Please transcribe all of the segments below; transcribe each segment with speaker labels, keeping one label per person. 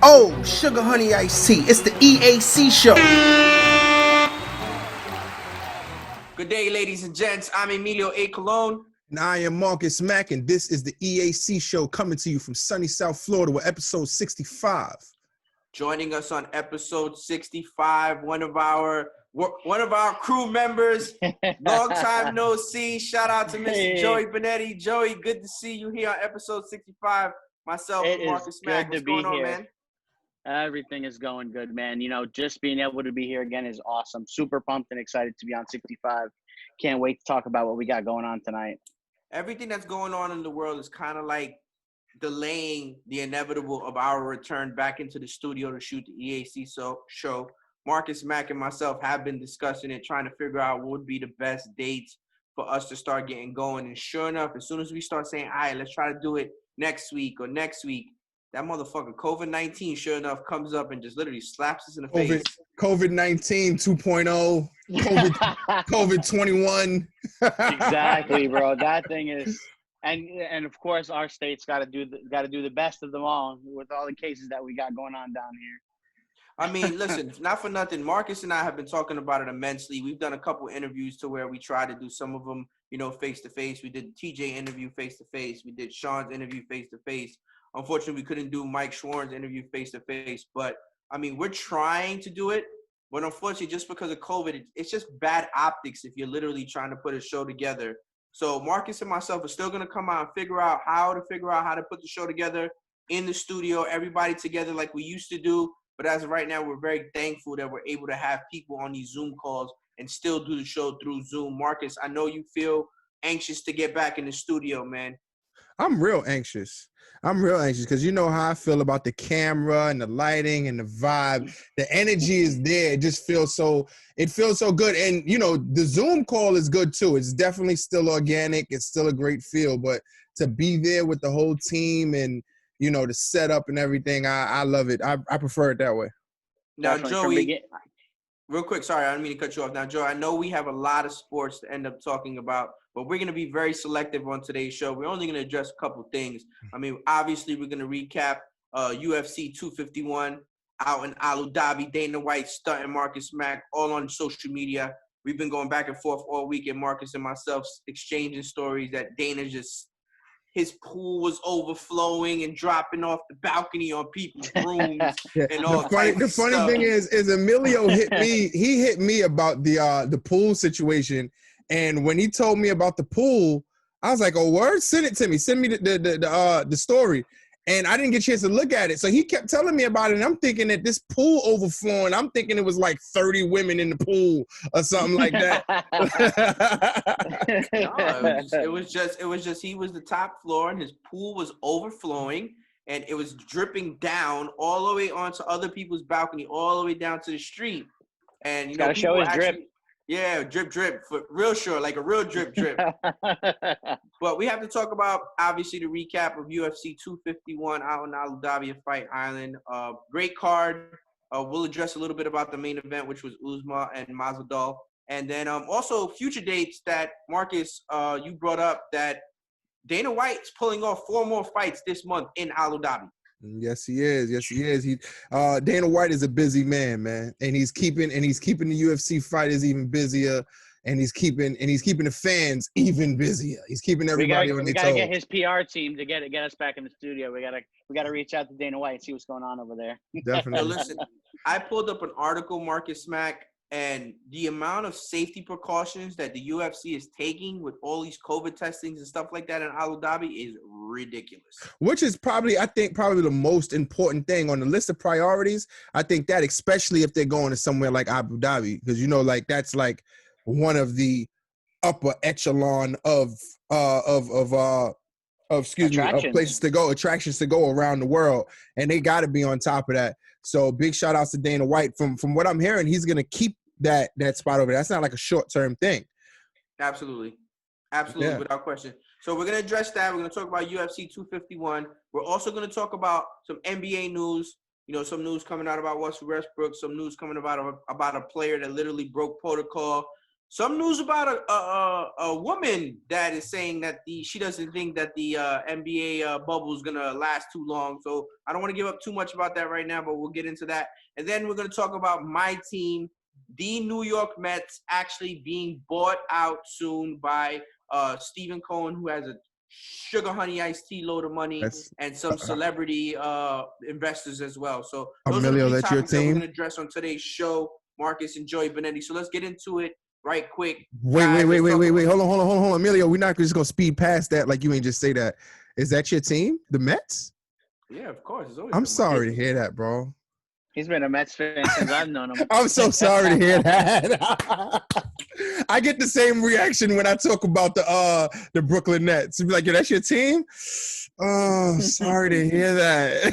Speaker 1: Oh, sugar honey iced tea. It's the EAC Show.
Speaker 2: Good day, ladies and gents. I'm Emilio A. Colon.
Speaker 1: And I am Marcus Mack, and this is the EAC Show coming to you from sunny South Florida with episode 65.
Speaker 2: Joining us on episode 65, one of our crew members. Long time no see. Shout out to Mr. Joey Benetti. Joey, good to see you here on episode 65. Myself and Marcus Mack. What's going on, man?
Speaker 3: Everything is going good, man. You know, just being able to be here again is awesome. Super pumped and excited to be on 65. Can't wait to talk about what we got going on tonight.
Speaker 2: Everything that's going on in the world is kind of like delaying the inevitable of our return back into the studio to shoot the EAC show. Marcus Mack and myself have been discussing it, trying to figure out what would be the best dates for us to start getting going. And sure enough, as soon as we start saying, all right, let's try to do it next week, that motherfucker COVID-19, sure enough, comes up and just literally slaps us in the face.
Speaker 1: COVID-19 2.0, COVID 21.
Speaker 3: Exactly, bro. That thing is, and of course, our state's got to do the best of them all with all the cases that we got going on down here.
Speaker 2: I mean, listen, not for nothing. Marcus and I have been talking about it immensely. We've done a couple interviews to where we try to do some of them, face-to-face. We did the TJ interview face-to-face. We did Sean's interview face-to-face. Unfortunately, we couldn't do Mike Schwarn's interview face-to-face. But, I mean, we're trying to do it. But unfortunately, just because of COVID, it's just bad optics if you're literally trying to put a show together. So Marcus and myself are still going to come out and figure out how to put the show together in the studio, everybody together like we used to do. But as of right now, we're very thankful that we're able to have people on these Zoom calls and still do the show through Zoom. Marcus, I know you feel anxious to get back in the studio, man.
Speaker 1: I'm real anxious because you know how I feel about the camera and the lighting and the vibe. The energy is there. It feels so good. And, the Zoom call is good too. It's definitely still organic. It's still a great feel. But to be there with the whole team and, the setup and everything, I love it. I prefer it that way.
Speaker 2: Now, Joey, real quick, sorry, I didn't mean to cut you off. Now, Joe, I know we have a lot of sports to end up talking about, but we're going to be very selective on today's show. We're only going to address a couple things. I mean, obviously, we're going to recap UFC 251 out in Abu Dhabi. Dana White, stunting Marcus Mack, all on social media. We've been going back and forth all week, and Marcus and myself exchanging stories that Dana his pool was overflowing and dropping off the balcony on people's rooms and all.
Speaker 1: The funny thing is Emilio hit me. He hit me about the pool situation, and when he told me about the pool, I was like, "Oh, word! Send it to me. Send me the story." And I didn't get a chance to look at it, so he kept telling me about it. And I'm thinking that this pool overflowing. I'm thinking it was like 30 women in the pool or something like that.
Speaker 2: No, it was just he was the top floor and his pool was overflowing and it was dripping down all the way onto other people's balcony, all the way down to the street. And
Speaker 3: gotta show his drip.
Speaker 2: Yeah, drip, for real sure, like a real drip. But we have to talk about, obviously, the recap of UFC 251 out in Abu Dhabi, Fight Island. Great card. We'll address a little bit about the main event, which was Usman and Masvidal. And then also future dates that, Marcus, you brought up that Dana White's pulling off 4 more fights this month in Abu Dhabi.
Speaker 1: Yes, he is. Dana White is a busy man, and he's keeping the UFC fighters even busier, and he's keeping the fans even busier. He's keeping everybody on their toes.
Speaker 3: We gotta get his PR team to get us back in the studio. We gotta reach out to Dana White and see what's going on over there.
Speaker 1: Definitely.
Speaker 2: So listen, I pulled up an article, Marcus Mack, and the amount of safety precautions that the UFC is taking with all these COVID testings and stuff like that in Abu Dhabi is ridiculous.
Speaker 1: Which is probably the most important thing on the list of priorities. I think that, especially if they're going to somewhere like Abu Dhabi, because that's like one of the upper echelon of places to go, attractions to go around the world, and they got to be on top of that. So big shout outs to Dana White. From what I'm hearing, he's gonna keep that spot over there. That's not like a short-term thing.
Speaker 2: Absolutely, yeah. Without question. So we're going to address that. We're going to talk about UFC 251. We're also going to talk about some NBA news, some news coming out about Russell Westbrook, some news coming about a player that literally broke protocol, Some news about a woman that is saying that she doesn't think that the NBA bubble is gonna last too long. So I don't want to give up too much about that right now, but we'll get into that. And then we're gonna talk about my team, the New York Mets, actually being bought out soon by Stephen Cohen, who has a sugar honey iced tea load of money, and some celebrity investors as well. So those are the
Speaker 1: Emilio,
Speaker 2: three
Speaker 1: that's your
Speaker 2: topics that we're
Speaker 1: team?
Speaker 2: gonna address on today's show. Marcus and Joey Benetti. So let's get into it. Right quick.
Speaker 1: Wait.
Speaker 2: Guys,
Speaker 1: Hold on. Emilio, we're not just going to speed past that like you ain't just say that. Is that your team? The Mets?
Speaker 2: Yeah, of course. It's always
Speaker 1: I'm
Speaker 2: been
Speaker 1: sorry to hear that, bro.
Speaker 3: He's been a Mets fan since I've known him.
Speaker 1: I'm so sorry to hear that. I get the same reaction when I talk about the Brooklyn Nets. Be like, yo, that's your team? Oh, sorry to hear that.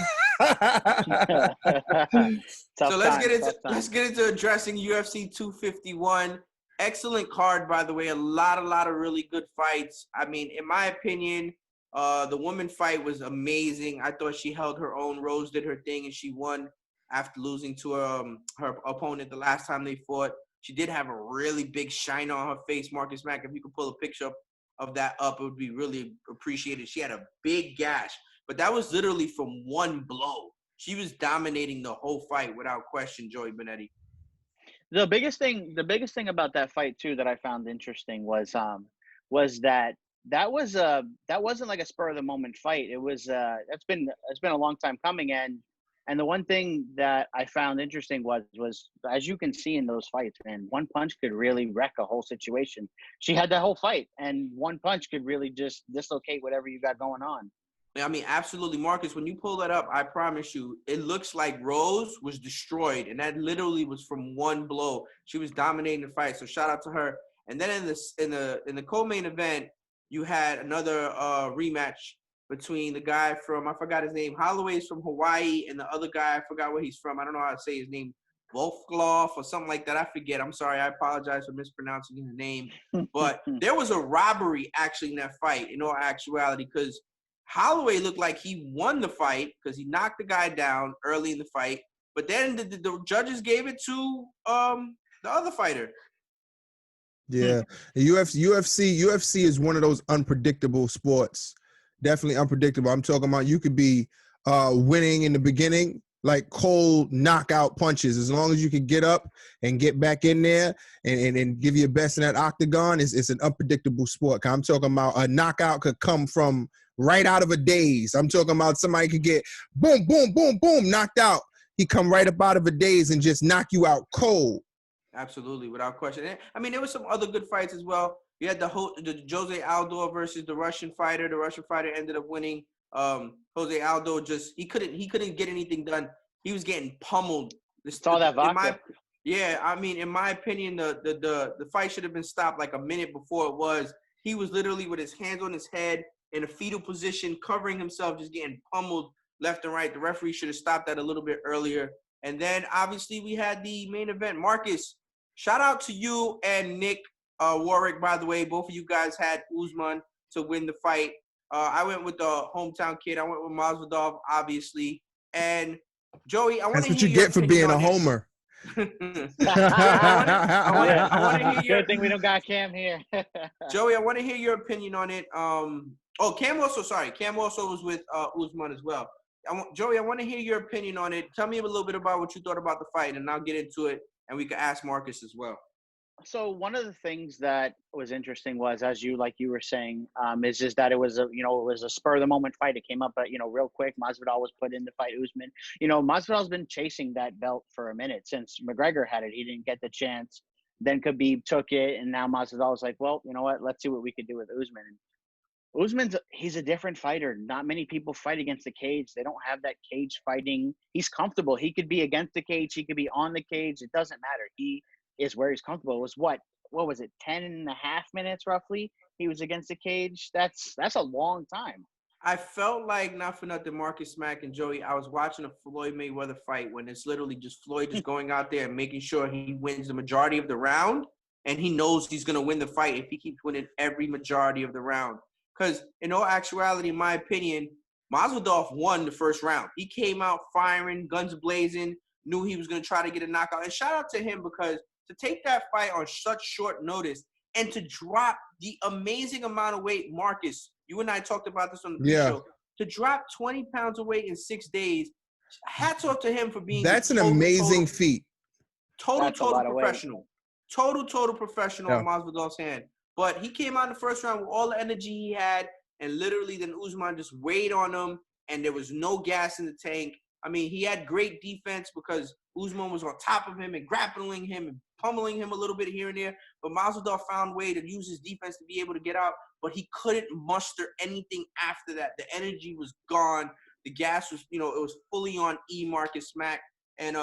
Speaker 2: So let's get into addressing UFC 251. Excellent card, by the way. A lot of really good fights. I mean, in my opinion, the woman fight was amazing. I thought she held her own. Rose did her thing, and she won after losing to her opponent the last time they fought. She did have a really big shine on her face. Marcus Mack, if you could pull a picture of that up, it would be really appreciated. She had a big gash, but that was literally from one blow. She was dominating the whole fight without question, Joey Benetti.
Speaker 3: The biggest thing about that fight too that I found interesting was that wasn't like a spur of the moment fight. It was it's been a long time coming, and the one thing that I found interesting was as you can see in those fights, man, one punch could really wreck a whole situation. She had that whole fight, and one punch could really just dislocate whatever you got going on.
Speaker 2: I mean, absolutely, Marcus, when you pull that up, I promise you, it looks like Rose was destroyed, and that literally was from one blow. She was dominating the fight, so shout out to her. And then in the co-main event, you had another rematch between the guy from, I forgot his name, Holloway's from Hawaii, and the other guy, I forgot where he's from. I don't know how to say his name, Volkloff or something like that. I forget. I'm sorry. I apologize for mispronouncing his name. But there was a robbery actually in that fight, in all actuality, because Holloway looked like he won the fight because he knocked the guy down early in the fight, but then the judges gave it to the other fighter.
Speaker 1: Yeah, UFC is one of those unpredictable sports. Definitely unpredictable. I'm talking about you could be winning in the beginning, like cold knockout punches. As long as you can get up and get back in there and give your best in that octagon, it's an unpredictable sport. I'm talking about a knockout could come from right out of a daze. I'm talking about somebody could get boom, boom, boom, boom, knocked out. He come right up out of a daze and just knock you out cold.
Speaker 2: Absolutely, without question. I mean, there was some other good fights as well. You had the Jose Aldo versus the Russian fighter. The Russian fighter ended up winning. Jose Aldo he couldn't get anything done. He was getting pummeled.
Speaker 3: Saw that vodka.
Speaker 2: I mean, in my opinion, the fight should have been stopped like a minute before it was. He was literally with his hands on his head in a fetal position, covering himself, just getting pummeled left and right. The referee should have stopped that a little bit earlier. And then, obviously, we had the main event. Marcus, shout out to you and Nick Warwick, by the way. Both of you guys had Usman to win the fight. I went with the hometown kid. I went with Masvidal, obviously. And, Joey, I want to hear your
Speaker 1: That's what you get for being a homer.
Speaker 3: I want to hear. Good thing we don't got Cam here.
Speaker 2: Joey, I want to hear your opinion on it. Cam also was with Usman as well. Joey, I want to hear your opinion on it. Tell me a little bit about what you thought about the fight, and I'll get into it, and we can ask Marcus as well.
Speaker 3: So one of the things that was interesting was, as you were saying, is just that it was a spur of the moment fight. It came up, real quick. Masvidal was put in to fight Usman. Masvidal's been chasing that belt for a minute since McGregor had it. He didn't get the chance. Then Khabib took it, and now Masvidal was like, well, you know what? Let's see what we can do with Usman. He's a different fighter. Not many people fight against the cage. They don't have that cage fighting. He's comfortable. He could be against the cage. He could be on the cage. It doesn't matter. He is where he's comfortable. It was what was it, 10 and a half minutes roughly he was against the cage? That's a long time.
Speaker 2: I felt like, not for nothing, Marcus Mack and Joey, I was watching a Floyd Mayweather fight when it's literally just Floyd just going out there and making sure he wins the majority of the round, and he knows he's going to win the fight if he keeps winning every majority of the round. Because in all actuality, in my opinion, Masvidal won the first round. He came out firing, guns blazing, knew he was going to try to get a knockout. And shout out to him because to take that fight on such short notice and to drop the amazing amount of weight, Marcus, you and I talked about this on the pre-show, to drop 20 pounds of weight in 6 days. Hats off to him for being
Speaker 1: That's an amazing feat.
Speaker 2: Total professional. Total professional on Masvidal's hand. But he came out in the first round with all the energy he had, and literally then Usman just weighed on him, and there was no gas in the tank. I mean, he had great defense because Usman was on top of him and grappling him and pummeling him a little bit here and there. But Masvidal found a way to use his defense to be able to get out, but he couldn't muster anything after that. The energy was gone. The gas was, it was fully on E, Marcus Mack. And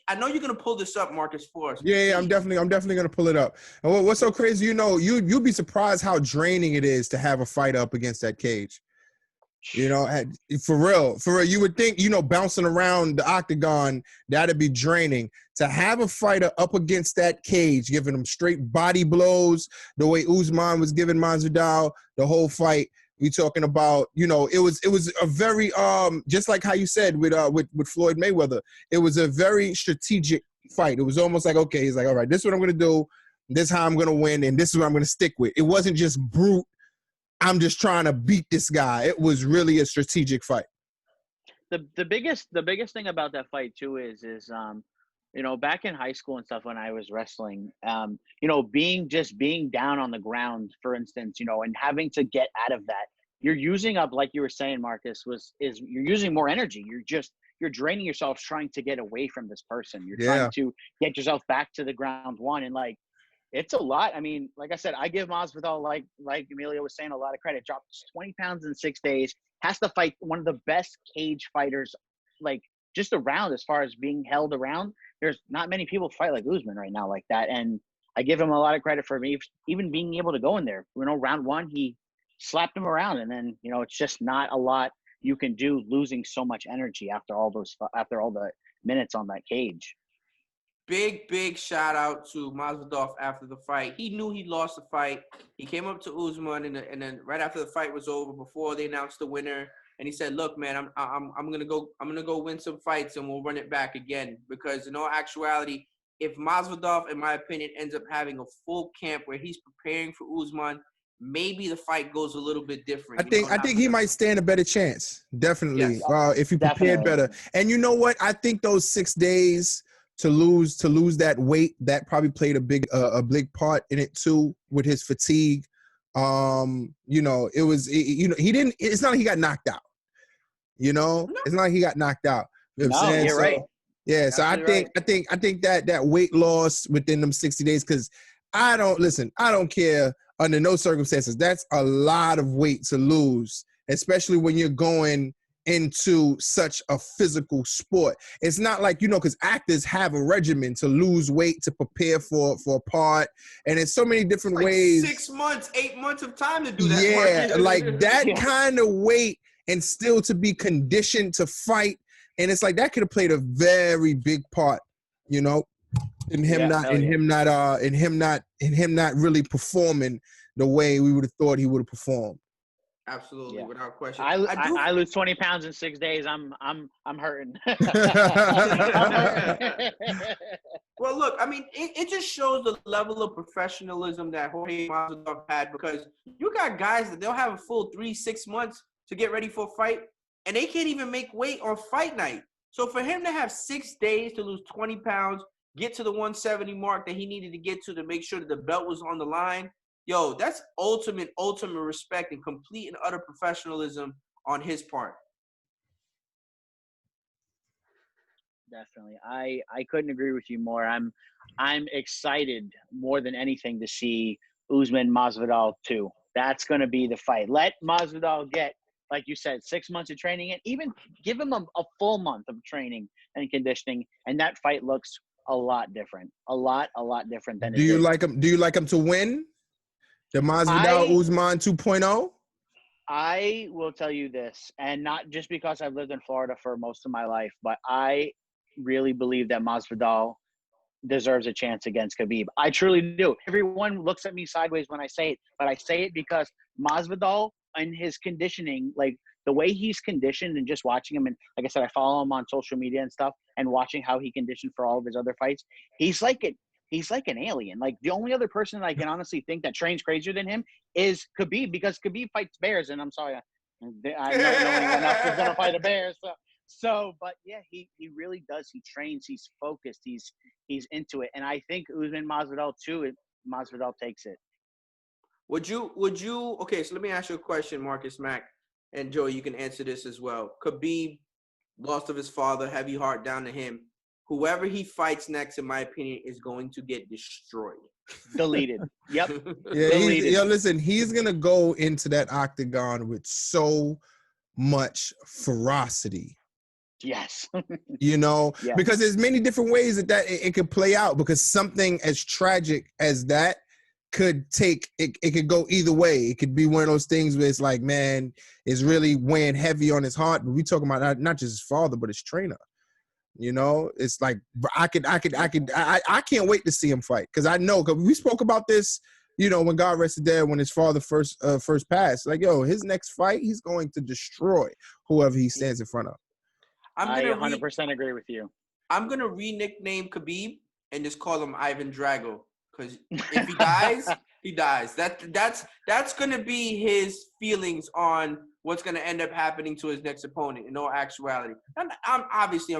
Speaker 2: I know you're gonna pull this up, Marcus, for us.
Speaker 1: Yeah, I'm definitely gonna pull it up. And what's so crazy, you'll be surprised how draining it is to have a fight up against that cage. For real, you would think, bouncing around the octagon, that'd be draining. To have a fighter up against that cage, giving him straight body blows, the way Usman was giving Masvidal the whole fight. We talking about, it was a very just like how you said with Floyd Mayweather, it was a very strategic fight. It was almost like, okay, he's like, all right, this is what I'm gonna do, this is how I'm gonna win, and this is what I'm gonna stick with. It wasn't just brute, I'm just trying to beat this guy. It was really a strategic fight.
Speaker 3: The biggest thing about that fight too is back in high school and stuff when I was wrestling, being down on the ground, for instance, and having to get out of that, you're using up, like you were saying, Marcus, you're using more energy. You're draining yourself trying to get away from this person. You're trying to get yourself back to the ground one, and it's a lot. I mean, like I said, I give Masvidal, like Emilio was saying, a lot of credit. Drops 20 pounds in 6 days, has to fight one of the best cage fighters, just around as far as being held around. There's not many people fight like Usman right now like that. And I give him a lot of credit for even being able to go in there. Round one, he slapped him around. And then, it's just not a lot you can do losing so much energy after all the minutes on that cage.
Speaker 2: Big shout out to Masvidal after the fight. He knew he lost the fight. He came up to Usman and then right after the fight was over, before they announced the winner, and he said, "Look, man, I'm gonna go win some fights and we'll run it back again." Because in all actuality, if Masvidal, in my opinion, ends up having a full camp where he's preparing for Usman, maybe the fight goes a little bit different.
Speaker 1: I think he might stand a better chance. Definitely, if he prepared better. And you know what? I think those 6 days to lose that weight, that probably played a big part in it too, with his fatigue. It was, he didn't. It's not like he got knocked out. It's not like he got knocked out. You know what I'm saying?
Speaker 3: You're right.
Speaker 1: Yeah, so I think that weight loss within them 60 days, because I don't care under no circumstances. That's a lot of weight to lose, especially when you're going into such a physical sport. It's not like, because actors have a regimen to lose weight, to prepare for a part, and in so many different ways.
Speaker 2: 6 months, 8 months of time to do that.
Speaker 1: Yeah, like that kind of weight, and still to be conditioned to fight. And it's like that could have played a very big part, in him not really performing the way we would have thought he would have performed.
Speaker 2: Absolutely, without question.
Speaker 3: I lose 20 pounds in 6 days. I'm hurting.
Speaker 2: Well, look, I mean, it just shows the level of professionalism that Jorge Masvidal had, because you got guys that they'll have a full 3-6 months to get ready for a fight, and they can't even make weight on fight night. So for him to have 6 days to lose 20 pounds, get to the 170 mark that he needed to get to make sure that the belt was on the line, that's ultimate respect and complete and utter professionalism on his part.
Speaker 3: Definitely. I couldn't agree with you more. I'm excited more than anything to see Usman Masvidal 2. That's going to be the fight. Let Masvidal get, like you said, 6 months of training, and even give him a full month of training and conditioning, and that fight looks a lot different. A lot different than
Speaker 1: Do you like him to win? The Masvidal Usman 2.0?
Speaker 3: I will tell you this, and not just because I've lived in Florida for most of my life, but I really believe that Masvidal deserves a chance against Khabib. I truly do. Everyone looks at me sideways when I say it, but I say it because Masvidal and his conditioning, like the way he's conditioned, and just watching him, and like I said, I follow him on social media and stuff, and watching how he conditioned for all of his other fights, he's like he's like an alien. Like the only other person that I can honestly think that trains crazier than him is Khabib, because Khabib fights bears, and I'm sorry, I know no anyone else is gonna fight a bear. So, but yeah, he really does. He trains. He's focused. He's into it, and I think Usman Masvidal too. Masvidal takes it.
Speaker 2: Would you? Okay, so let me ask you a question, Marcus Mack, and Joey, you can answer this as well. Khabib, loss of his father, heavy heart down to him. Whoever he fights next, in my opinion, is going to get destroyed.
Speaker 3: Deleted. Yep.
Speaker 1: Yeah,
Speaker 3: Deleted.
Speaker 1: listen, he's gonna go into that octagon with so much ferocity.
Speaker 3: Yes.
Speaker 1: Yes.
Speaker 3: Because
Speaker 1: there's many different ways that it could play out, because something as tragic as that could take it. It could go either way. It could be one of those things where it's like, man, it's really weighing heavy on his heart. But we talking about not just his father, but his trainer. It's like I can't wait to see him fight, because I know, because we spoke about this, when God rested there, when his father first passed. Like, his next fight, he's going to destroy whoever he stands in front of.
Speaker 3: I 100% agree with you.
Speaker 2: I'm gonna re-nickname Khabib and just call him Ivan Drago, because if he dies, he dies. That's gonna be his feelings on what's gonna end up happening to his next opponent. In all actuality, and I'm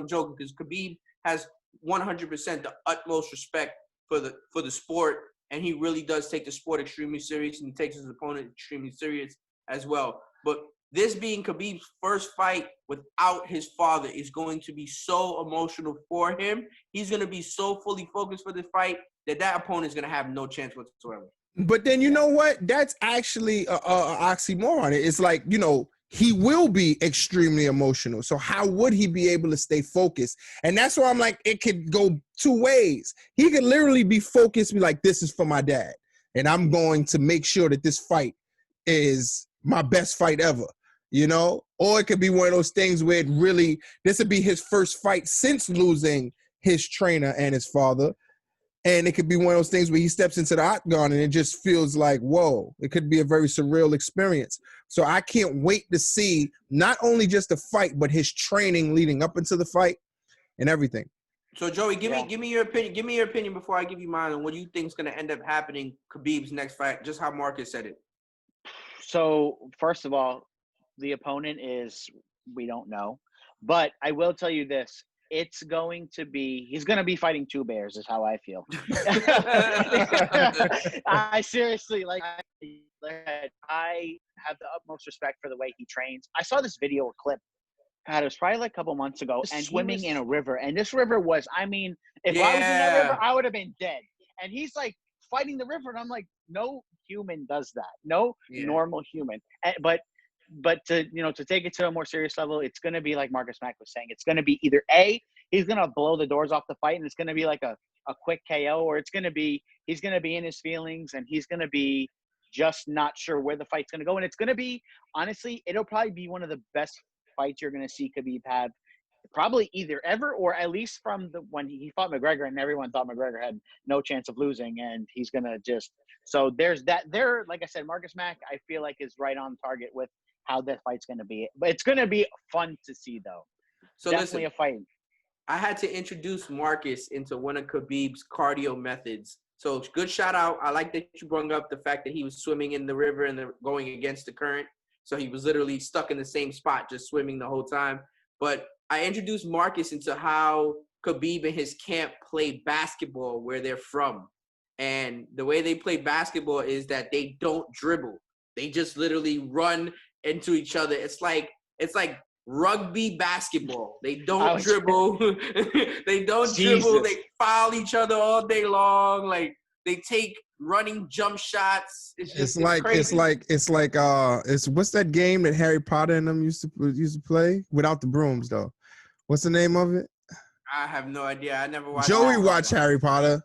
Speaker 2: joking, because Khabib has 100% the utmost respect for the sport, and he really does take the sport extremely serious, and he takes his opponent extremely serious as well. But this being Khabib's first fight without his father is going to be so emotional for him. He's going to be so fully focused for this fight that opponent is going to have no chance whatsoever.
Speaker 1: But then you know what? That's actually an oxymoron. It's like, he will be extremely emotional. So how would he be able to stay focused? And that's why I'm like, it could go two ways. He could literally be focused, be like, this is for my dad, and I'm going to make sure that this fight is my best fight ever. Or it could be one of those things where this would be his first fight since losing his trainer and his father. And it could be one of those things where he steps into the octagon and it just feels like, whoa, it could be a very surreal experience. So I can't wait to see not only just the fight, but his training leading up into the fight and everything.
Speaker 2: So Joey, give me your opinion. Give me your opinion before I give you mine on what you think is going to end up happening Khabib's next fight, just how Marcus said it.
Speaker 3: So first of all, the opponent we don't know, but I will tell you this: he's going to be fighting two bears, is how I feel. I seriously, I have the utmost respect for the way he trains. I saw this video clip. God, it was probably like a couple months ago, and swimming in a river, and this river was, if I was in that river, I would have been dead. And he's like fighting the river, and I'm like, no human does that. No normal human. But to take it to a more serious level, it's going to be like Marcus Mack was saying. It's going to be either he's going to blow the doors off the fight, and it's going to be like a quick KO, or it's going to be he's going to be in his feelings, and he's going to be just not sure where the fight's going to go. And it's going to be, honestly, it'll probably be one of the best fights you're going to see Khabib have, probably either ever, or at least from when he fought McGregor, and everyone thought McGregor had no chance of losing, and he's going to just – so there's that. Like I said, Marcus Mack, I feel like is right on target with how that fight's going to be. But it's going to be fun to see, though. So definitely a fight.
Speaker 2: I had to introduce Marcus into one of Khabib's cardio methods. So good shout out. I like that you brought up the fact that he was swimming in the river and going against the current. So he was literally stuck in the same spot, just swimming the whole time. But I introduced Marcus into how Khabib and his camp play basketball where they're from. And the way they play basketball is that they don't dribble. They just literally run into each other. It's like rugby basketball. They don't dribble. They don't dribble. They foul each other all day long. Like they take running jump shots. It's
Speaker 1: what's that game that Harry Potter and them used to play without the brooms though? What's the name of it?
Speaker 2: I have no idea. I never watched.
Speaker 1: Joey watched Harry Potter.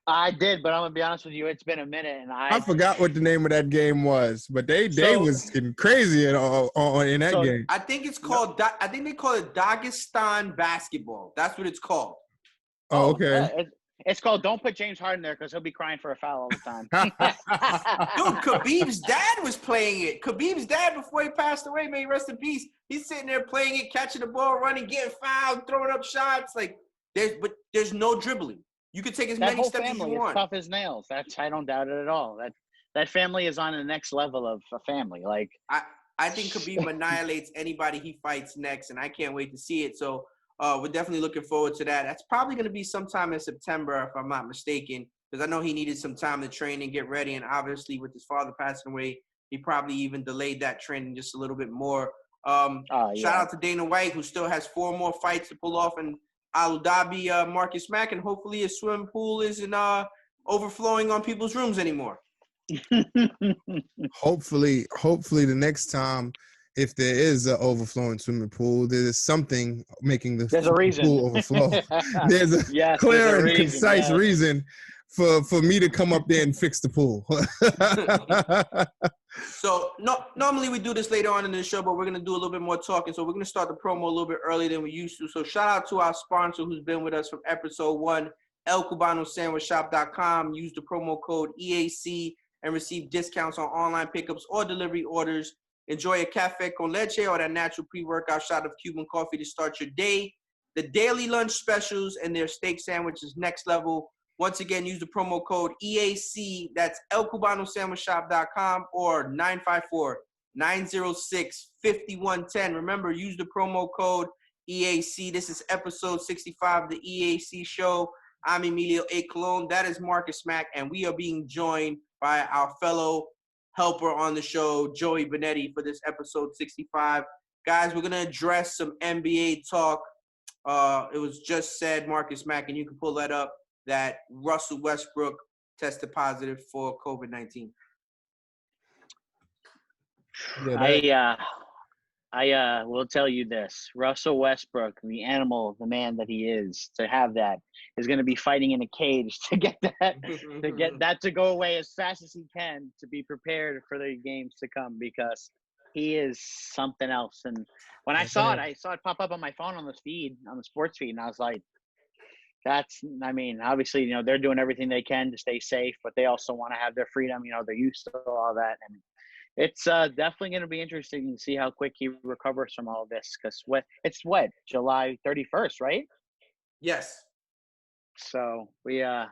Speaker 3: I did, but I'm gonna be honest with you, it's been a minute, and I
Speaker 1: forgot what the name of that game was, but they was getting crazy in that game.
Speaker 2: I think it's called. I think they call it Dagestan basketball. That's what it's called.
Speaker 1: Oh, okay.
Speaker 3: It's called. Don't put James Harden there because he'll be crying for a foul all the time.
Speaker 2: Dude, Khabib's dad was playing it. Khabib's dad, before he passed away, may he rest in peace. He's sitting there playing it, catching the ball, running, getting fouled, throwing up shots. Like there's no dribbling. You could take as
Speaker 3: That
Speaker 2: many
Speaker 3: whole
Speaker 2: steps as you
Speaker 3: family is
Speaker 2: want.
Speaker 3: tough as nails. I don't doubt it at all. That family is on the next level of a family. Like
Speaker 2: I think Khabib annihilates anybody he fights next, and I can't wait to see it. So we're definitely looking forward to that. That's probably going to be sometime in September, if I'm not mistaken, because I know he needed some time to train and get ready. And obviously, with his father passing away, he probably even delayed that training just a little bit more. Shout out to Dana White, who still has 4 more fights to pull off in Abu Dhabi, Marcus Mack, and hopefully his swimming pool isn't overflowing on people's rooms anymore.
Speaker 1: Hopefully the next time, if there is an overflowing swimming pool, there's something making the
Speaker 3: There's a reason.
Speaker 1: pool overflow. There's a clear and concise reason for me to come up there and fix the pool.
Speaker 2: So normally we do this later on in the show, but we're going to do a little bit more talking. So we're going to start the promo a little bit earlier than we used to. So shout out to our sponsor who's been with us from episode 1, ElCubanoSandwichShop.com. Use the promo code EAC and receive discounts on online pickups or delivery orders. Enjoy a cafe con leche or that natural pre-workout shot of Cuban coffee to start your day. The daily lunch specials and their steak sandwich is next level. Once again, use the promo code EAC. That's ElCubanoSandwichShop.com or 954-906-5110. Remember, use the promo code EAC. This is episode 65 of the EAC Show. I'm Emilio A. Colon. That is Marcus Mack, and we are being joined by our fellow helper on the show, Joey Benetti, for this episode 65. Guys, we're going to address some NBA talk. It was just said, Marcus Mack, and you can pull that up, that Russell Westbrook tested positive for COVID-19.
Speaker 3: I will tell you this. Russell Westbrook, the animal, the man that he is, to have that, is going to be fighting in a cage to get that to go away as fast as he can, to be prepared for the games to come, because he is something else. And when I saw it pop up on my phone on the sports feed, and I was like, obviously, they're doing everything they can to stay safe, but they also want to have their freedom. They're used to all that. And it's definitely going to be interesting to see how quick he recovers from all of this, because it's July 31st, right?
Speaker 2: Yes.
Speaker 3: So he
Speaker 1: said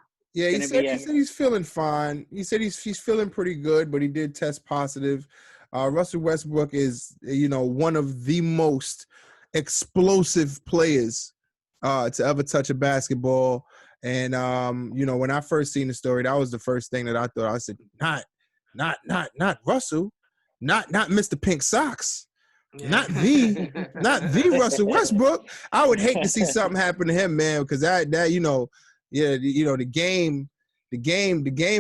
Speaker 1: he's feeling fine. He said he's feeling pretty good, but he did test positive. Russell Westbrook is, one of the most explosive players to ever touch a basketball. And, when I first seen the story, that was the first thing that I thought. I said, not Russell, not Mr. Pink Socks, not the Russell Westbrook. I would hate to see something happen to him, man, because the game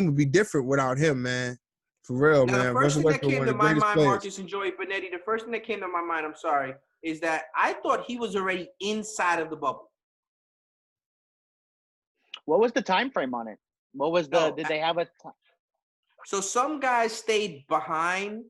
Speaker 1: would be different without him, man. For real,
Speaker 2: now,
Speaker 1: man.
Speaker 2: The first thing that came to my mind,
Speaker 1: players.
Speaker 2: Marcus and Joey Benetti, the first thing that came to my mind, I'm sorry, is that I thought he was already inside of the bubble.
Speaker 3: What was the time frame on it? Did they have a time?
Speaker 2: So some guys stayed behind,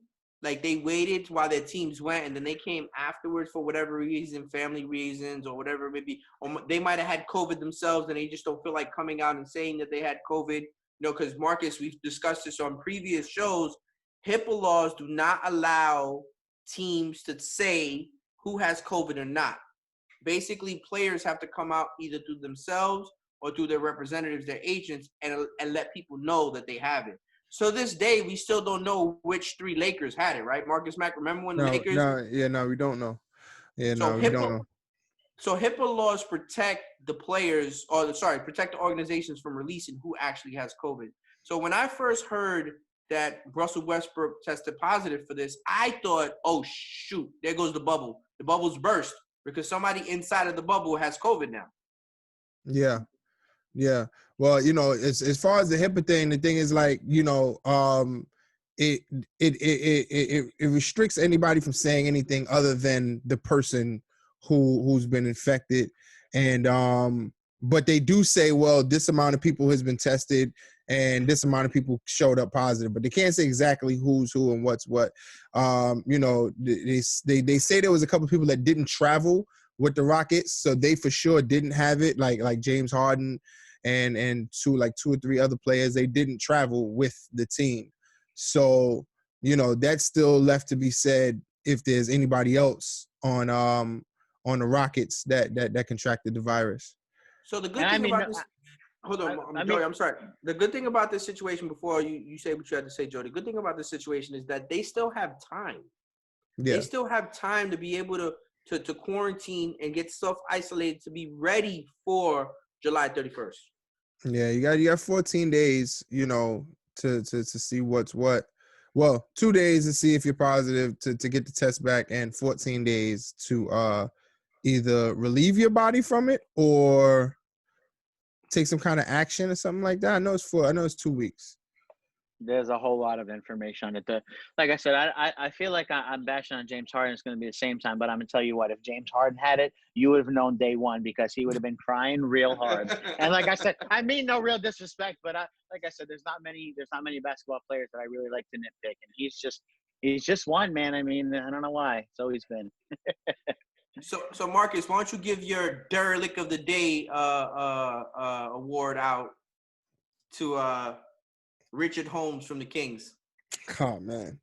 Speaker 2: like they waited while their teams went, and then they came afterwards for whatever reason, family reasons or whatever it may be. Or they might have had COVID themselves, and they just don't feel like coming out and saying that they had COVID. Because Marcus, we've discussed this on previous shows, HIPAA laws do not allow teams to say who has COVID or not. Basically, players have to come out either through themselves or through their representatives, their agents, and let people know that they have it. So this day, we still don't know which 3 Lakers had it, right? Marcus Mack, remember when the Lakers?
Speaker 1: We don't know. We don't know.
Speaker 2: So HIPAA laws protect the players, protect the organizations from releasing who actually has COVID. So when I first heard that Russell Westbrook tested positive for this, I thought, oh, shoot, there goes the bubble. The bubble's burst because somebody inside of the bubble has COVID now.
Speaker 1: Yeah. Yeah. Well, as far as the HIPAA thing, the thing is like, it restricts anybody from saying anything other than the person who's been infected. And but they do say, well, this amount of people has been tested and this amount of people showed up positive, but they can't say exactly who's who and what's what. They say there was a couple of people that didn't travel with the Rockets, so they for sure didn't have it, like James Harden and 2 or 3 other players. They didn't travel with the team. So, that's still left to be said if there's anybody else on the Rockets that contracted the virus.
Speaker 2: So the good thing about this, Hold on,
Speaker 3: I
Speaker 2: Joey.
Speaker 3: mean,
Speaker 2: I'm sorry. The good thing about this situation, before you say what you had to say, Joey, the good thing about this situation is that they still have time.
Speaker 1: Yeah.
Speaker 2: They still have time to be able to quarantine and get self-isolated to be ready for July 31st.
Speaker 1: Yeah, you got 14 days, you know, to see what's what. Well, 2 days to see if you're positive to get the test back, and 14 days to either relieve your body from it or take some kind of action or something like that. I know it's 2 weeks.
Speaker 3: there's a whole lot of information on it. Like I said, I feel like I'm bashing on James Harden. It's going to be the same time, but I'm going to tell you what, if James Harden had it, you would have known day one, because he would have been crying real hard. And like I said, I mean no real disrespect, but like I said, there's not many basketball players that I really like to nitpick, and he's just one, man. I mean, I don't know why. It's always been.
Speaker 2: So Marcus, why don't you give your derelict of the day award out to Richard Holmes from the Kings?
Speaker 1: Oh man.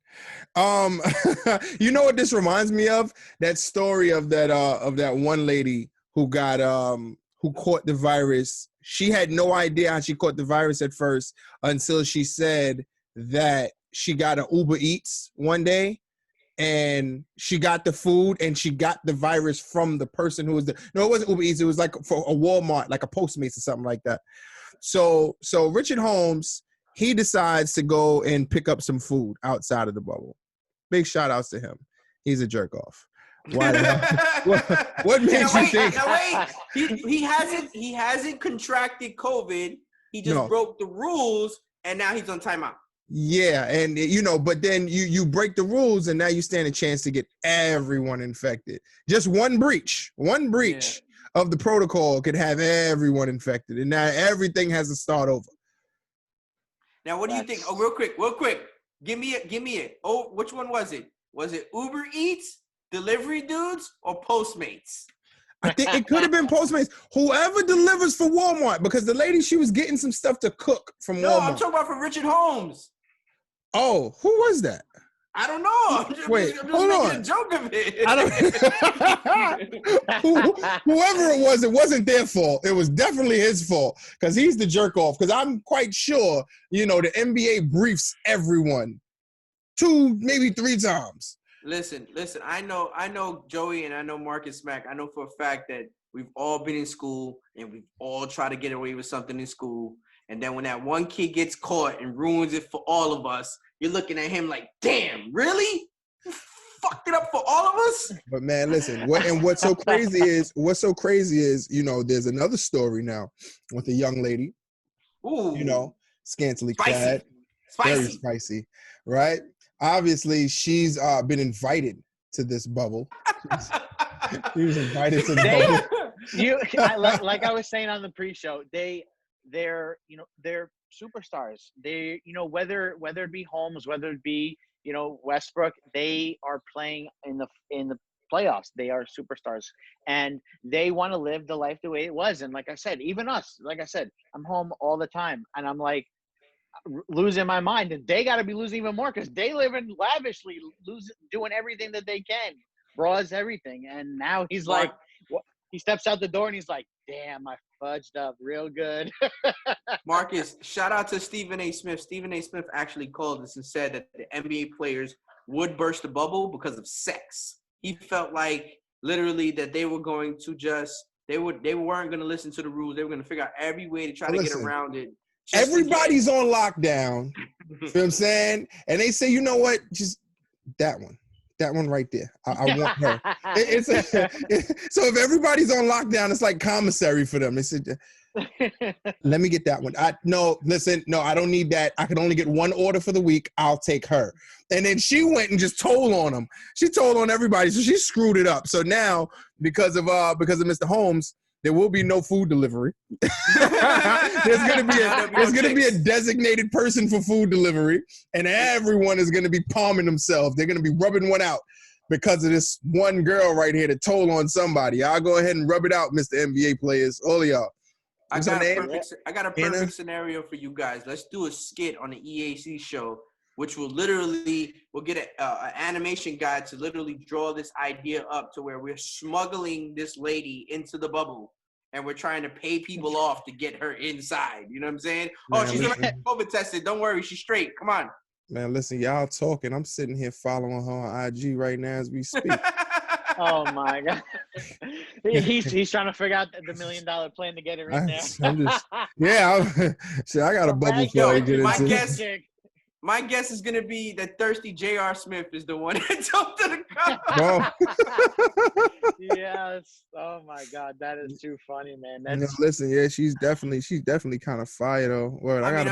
Speaker 1: You know what this reminds me of? That story of that one lady who got who caught the virus. She had no idea how she caught the virus at first until she said that she got an Uber Eats one day, and she got the food and she got the virus from the person who was it wasn't Uber Eats, it was like for a Walmart, like a Postmates or something like that. So Richard Holmes, he decides to go and pick up some food outside of the bubble. Big shout outs to him. He's a jerk off. Why the hell? What makes you think?
Speaker 2: Now wait. He hasn't contracted COVID. He just broke the rules, and now he's on timeout.
Speaker 1: Yeah, and you know, but then you break the rules, and now you stand a chance to get everyone infected. Just one breach of the protocol could have everyone infected, and now everything has to start over.
Speaker 2: Now, what do you think? Oh, real quick. Give me it. Oh, which one was it? Was it Uber Eats, delivery dudes, or Postmates?
Speaker 1: I think it could have been Postmates. Whoever delivers for Walmart, because the lady, she was getting some stuff to cook from Walmart.
Speaker 2: No, I'm talking about for Richard Holmes.
Speaker 1: Oh, who was that?
Speaker 2: I don't know. I'm just making a joke of it.
Speaker 1: Whoever it wasn't their fault. It was definitely his fault, because he's the jerk off. Because I'm quite sure, you know, the NBA briefs everyone 2, maybe 3 times.
Speaker 2: Listen. I know Joey, and I know Marcus Mack. I know for a fact that we've all been in school, and we've all tried to get away with something in school. And then when that one kid gets caught and ruins it for all of us, you're looking at him like, damn, really? You fucked it up for all of us?
Speaker 1: But man, listen, what's so crazy is, you know, there's another story now with a young lady.
Speaker 2: Ooh.
Speaker 1: You know, scantily clad. Very spicy, right? Obviously, she's been invited to this bubble. She was invited to the bubble.
Speaker 3: Like I was saying on the pre-show, they're superstars. They, you know, whether it be Holmes, whether it be, you know, Westbrook, they are playing in the playoffs. They are superstars, and they want to live the life the way it was. And like I said, even us, like I said, I'm home all the time, and I'm like losing my mind, and they got to be losing even more, because they live in lavishly, doing everything that they can, bras, everything. And now he's like, he steps out the door and he's like, damn, I fudged up real good.
Speaker 2: Marcus, shout out to Stephen A. Smith. Stephen A. Smith actually called us and said that the NBA players would burst the bubble because of sex. He felt like literally that they were going to they weren't going to listen to the rules. They were going to figure out every way to try to get around it.
Speaker 1: Everybody's on lockdown. You know what I'm saying? And they say, you know what? Just that one right there. I want her. So if everybody's on lockdown, it's like commissary for them. They said, let me get that one. I don't need that. I can only get one order for the week. I'll take her. And then she went and just told on them. She told on everybody. So she screwed it up. So now, because of Mr. Holmes, there will be no food delivery. There's gonna be a designated person for food delivery, and everyone is gonna be palming themselves. They're gonna be rubbing one out because of this one girl right here that told on somebody. I'll go ahead and rub it out, Mr. NBA players, all of y'all.
Speaker 2: I got a perfect scenario for you guys. Let's do a skit on the EAC show, which we'll get an animation guy to literally draw this idea up to where we're smuggling this lady into the bubble. and we're trying to pay people off to get her inside. You know what I'm saying?
Speaker 1: Man,
Speaker 2: She's
Speaker 1: listen.
Speaker 2: already COVID tested. Don't worry, she's straight. Come on.
Speaker 1: Man, listen, y'all talking. I'm sitting here following her on IG right now as we speak.
Speaker 3: Oh my God. He's trying to figure out the $1 million plan to get her in there.
Speaker 1: I'm just, yeah. Shit, I got a bubble for her to get
Speaker 2: my
Speaker 1: into.
Speaker 2: My guess is gonna be that thirsty J.R. Smith is the one that took to the cup.
Speaker 3: Yes. Oh my God, that is too funny, man.
Speaker 1: Listen, yeah, she's definitely kind of fire though. Word, I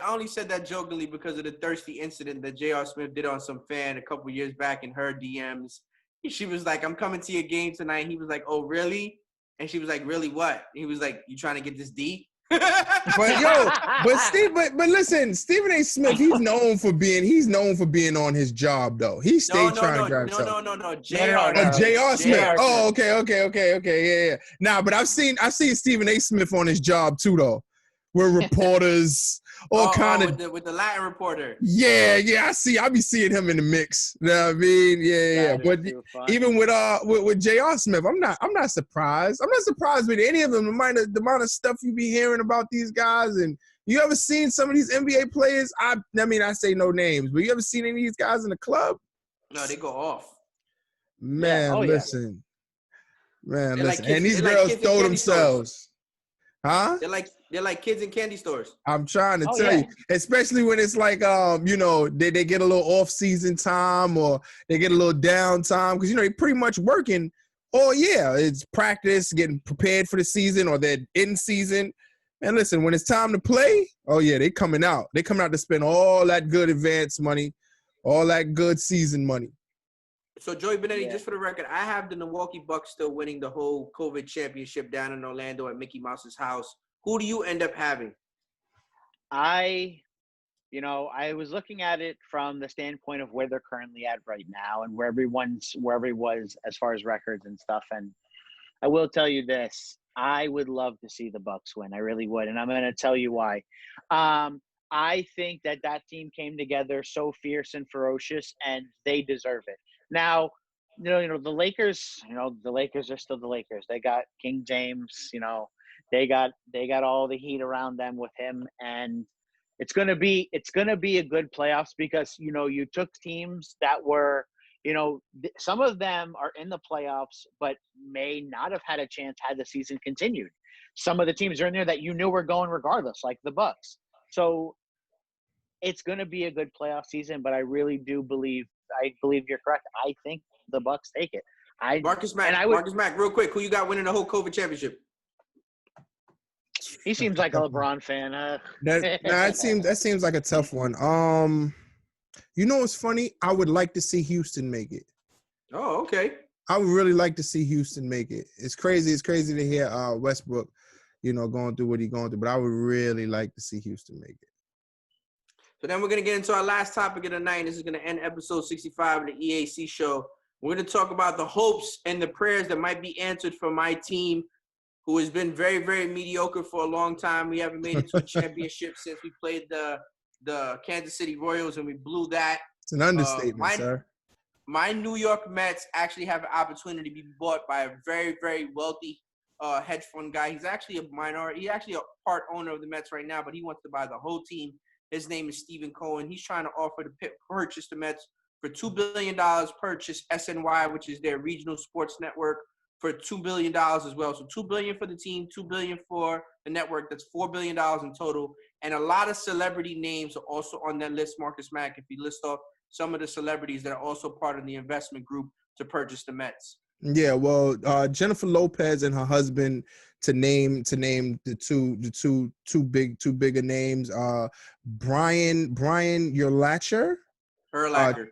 Speaker 2: only said that jokingly because of the thirsty incident that J.R. Smith did on some fan a couple years back in her DMs. She was like, "I'm coming to your game tonight." He was like, "Oh, really?" And she was like, "Really what?" He was like, "You trying to get this D?"
Speaker 1: but listen, Stephen A. Smith, he's known for being on his job though. He stayed trying to grab something.
Speaker 2: No, J.R.
Speaker 1: J.R. Smith. Oh, okay, yeah. Nah, but I've seen Stephen A. Smith on his job too though, with reporters,
Speaker 2: with the Latin reporter.
Speaker 1: Yeah, I be seeing him in the mix. You know what I mean? Yeah. But even with J.R. Smith, I'm not surprised. I'm not surprised with any of them. The amount of stuff you be hearing about these guys, and you ever seen some of these NBA players? I say no names, but you ever seen any of these guys in the club?
Speaker 2: No, they go off.
Speaker 1: Man, listen. Man, listen. And these girls throw themselves. Huh?
Speaker 2: They're like kids in candy stores.
Speaker 1: I'm trying to tell you, especially when it's like, they get a little off-season time or they get a little downtime because, they're pretty much working. Oh, yeah, it's practice, getting prepared for the season or they're in season. And listen, when it's time to play, oh, yeah, they coming out. They coming out to spend all that good advance money, all that good season money.
Speaker 2: So, Joey Benetti, just for the record, I have the Milwaukee Bucks still winning the whole COVID championship down in Orlando at Mickey Mouse's house. Who do you end up having?
Speaker 3: I was looking at it from the standpoint of where they're currently at right now and wherever he was as far as records and stuff. And I will tell you this, I would love to see the Bucks win. I really would. And I'm going to tell you why. I think that team came together so fierce and ferocious and they deserve it. Now, the Lakers, the Lakers are still the Lakers. They got King James, they got all the heat around them with him, and it's gonna be a good playoffs because you took teams that were some of them are in the playoffs but may not have had a chance had the season continued. Some of the teams are in there that you knew were going regardless, like the Bucks. So it's gonna be a good playoff season, but I really do believe you're correct. I think the Bucks take it.
Speaker 2: Marcus Mack, real quick, who you got winning the whole COVID championship?
Speaker 3: He seems like a LeBron fan.
Speaker 1: That seems like a tough one. What's funny? I would like to see Houston make it.
Speaker 2: Oh, okay.
Speaker 1: I would really like to see Houston make it. It's crazy to hear Westbrook, going through what he's going through, but I would really like to see Houston make it.
Speaker 2: So then we're going to get into our last topic of the night. This is going to end episode 65 of the EAC Show. We're going to talk about the hopes and the prayers that might be answered for my team, who has been very, very mediocre for a long time. We haven't made it to a championship since we played the Kansas City Royals, and we blew that.
Speaker 1: It's an understatement, sir.
Speaker 2: My New York Mets actually have an opportunity to be bought by a very, very wealthy hedge fund guy. He's actually a minority. He's actually a part owner of the Mets right now, but he wants to buy the whole team. His name is Steve Cohen. He's trying to offer to purchase the Mets for $2 billion, purchase SNY, which is their regional sports network, for $2 billion as well. So $2 billion for the team, $2 billion for the network. That's $4 billion in total. And a lot of celebrity names are also on that list, Marcus Mack, if you list off some of the celebrities that are also part of the investment group to purchase the Mets.
Speaker 1: Yeah, well, Jennifer Lopez and her husband, to name the two bigger names, Brian Urlacher. Urlacher.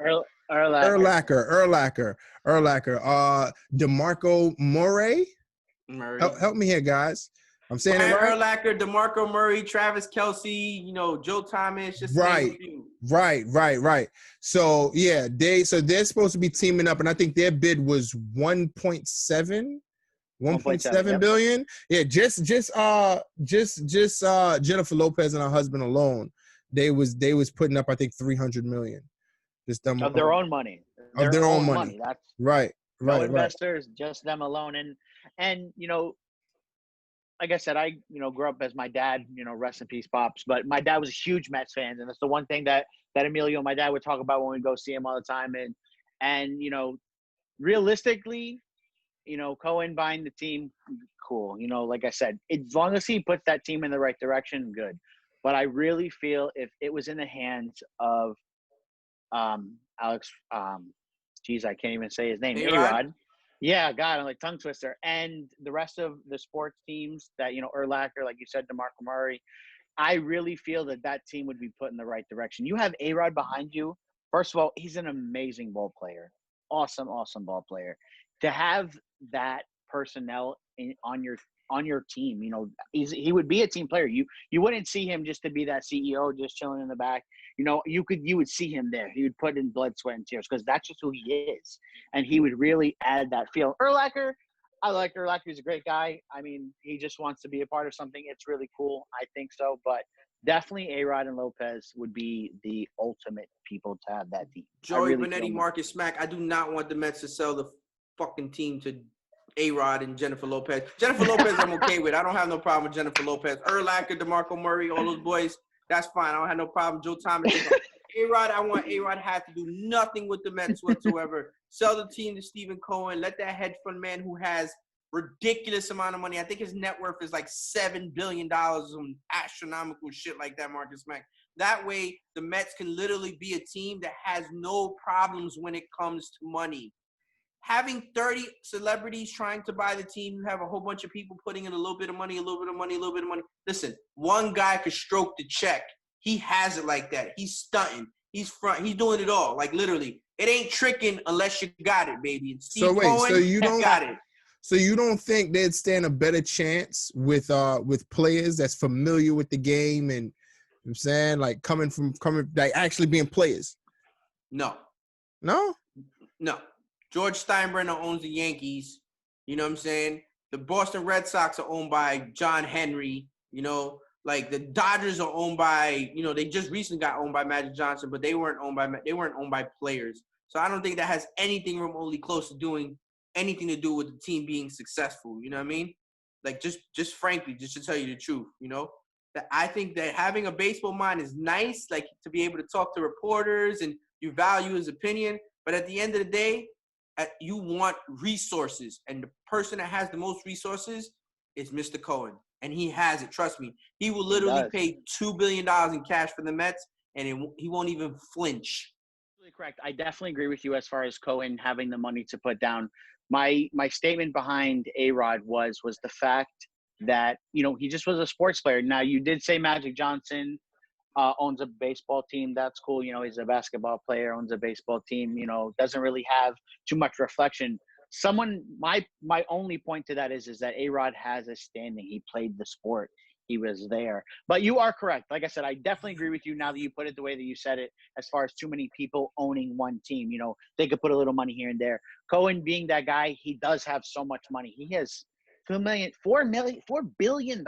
Speaker 1: DeMarco Murray. Help me here, guys. I'm saying
Speaker 2: Brian
Speaker 1: it right.
Speaker 2: Urlacher, DeMarco Murray, Travis Kelce, Joe Thomas. Just
Speaker 1: right. So yeah, they're supposed to be teaming up, and I think their bid was 1.7 billion. Yeah, just Jennifer Lopez and her husband alone, they was putting up, I think, 300 million. Just them
Speaker 3: of their own money.
Speaker 1: Of their own money.
Speaker 3: That's
Speaker 1: right.
Speaker 3: No investors, just them alone. And like I said, I grew up as my dad, rest in peace, Pops. But my dad was a huge Mets fan, and that's the one thing that Emilio, my dad, would talk about when we go see him all the time. And realistically, Cohen buying the team, cool. Like I said, as long as he puts that team in the right direction, good. But I really feel if it was in the hands of Alex, geez, I can't even say his name, A-Rod. Yeah, God, I'm like tongue twister. And the rest of the sports teams that, Urlacher, like you said, DeMarco Murray, I really feel that team would be put in the right direction. You have A-Rod behind you. First of all, he's an amazing ball player. Awesome, awesome ball player. To have that personnel on your team, he would be a team player. You wouldn't see him just to be that CEO just chilling in the back. You would see him there. He would put in blood, sweat, and tears because that's just who he is, and he would really add that feel. Urlacher, I like Urlacher. He's a great guy. I mean, he just wants to be a part of something. It's really cool. I think so, but definitely A-Rod and Lopez would be the ultimate people to have that team.
Speaker 2: Joey Benetti, Marcus Smack. I do not want the Mets to sell the fucking team to A-Rod and Jennifer Lopez. Jennifer Lopez I'm okay with. I don't have no problem with Jennifer Lopez. Urlacher, DeMarco Murray, all those boys, that's fine. I don't have no problem. Joe Thomas. A-Rod, I want A-Rod have to do nothing with the Mets whatsoever. Sell the team to Steve Cohen. Let that hedge fund man who has ridiculous amount of money. I think his net worth is like $7 billion, some astronomical shit like that, Marcus Mack. That way, the Mets can literally be a team that has no problems when it comes to money. Having 30 celebrities trying to buy the team, you have a whole bunch of people putting in a little bit of money, a little bit of money, a little bit of money. Listen, one guy could stroke the check. He has it like that. He's stunting. He's front. He's doing it all. Like literally, it ain't tricking unless you got it, baby. And Steve Cohen,
Speaker 1: so you don't
Speaker 2: got it.
Speaker 1: So you don't think they'd stand a better chance with players that's familiar with the game and, you know what I'm saying, like coming like actually being players?
Speaker 2: No.
Speaker 1: No?
Speaker 2: No. George Steinbrenner owns the Yankees. You know what I'm saying? The Boston Red Sox are owned by John Henry. Like the Dodgers are owned by, they just recently got owned by Magic Johnson, but they weren't owned by players. So I don't think that has anything remotely close to doing anything to do with the team being successful. You know what I mean? Like just frankly, just to tell you the truth, that I think that having a baseball mind is nice, like to be able to talk to reporters and you value his opinion. But at the end of the day, you want resources, and the person that has the most resources is Mr. Cohen, and he has it. Trust me, he will literally pay $2 billion in cash for the Mets, and he won't even flinch.
Speaker 3: Absolutely correct. I definitely agree with you as far as Cohen having the money to put down. My statement behind A-Rod was the fact that he just was a sports player. Now you did say Magic Johnson owns a baseball team. That's cool. He's a basketball player, owns a baseball team, doesn't really have too much reflection. My only point to that is that A-Rod has a standing. He played the sport. He was there. But you are correct. Like I said, I definitely agree with you now that you put it the way that you said it, as far as too many people owning one team. They could put a little money here and there. Cohen being that guy, he does have so much money. He has $4 billion.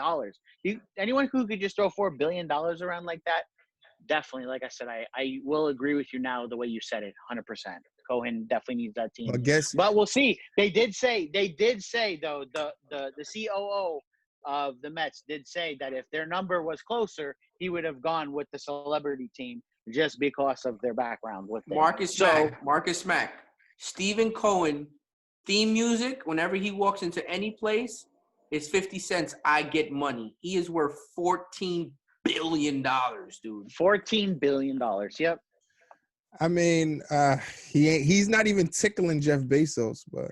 Speaker 3: Anyone who could just throw $4 billion around like that, definitely, like I said, I will agree with you now the way you said it, 100%. Cohen definitely needs that team. But we'll see. They did say though, the COO of the Mets did say that if their number was closer, he would have gone with the celebrity team just because of their background with them.
Speaker 2: Marcus Smack. Stephen Cohen theme music, whenever he walks into any place, is 50 cents. I get money. He is worth $14 billion, dude.
Speaker 3: $14 billion. Yep.
Speaker 1: I mean, he's not even tickling Jeff Bezos, but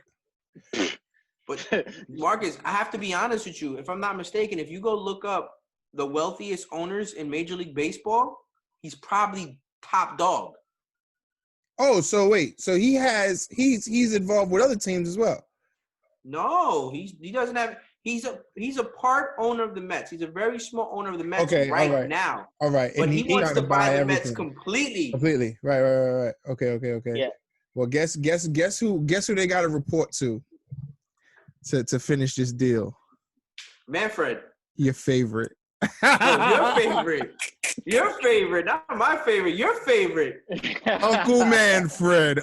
Speaker 2: Marcus, I have to be honest with you. If I'm not mistaken, if you go look up the wealthiest owners in Major League Baseball, he's probably top dog.
Speaker 1: Oh, so wait. So he's involved with other teams as well.
Speaker 2: No, he doesn't have. He's a part owner of the Mets. He's a very small owner of the Mets now.
Speaker 1: All right.
Speaker 2: But he wants to buy the Mets completely.
Speaker 1: Completely. Right. Okay.
Speaker 3: Yeah.
Speaker 1: Well, guess who they got to report to finish this deal?
Speaker 2: Manfred.
Speaker 1: Your favorite.
Speaker 2: Your favorite. Your favorite, not my favorite. Your favorite.
Speaker 1: Uncle Manfred.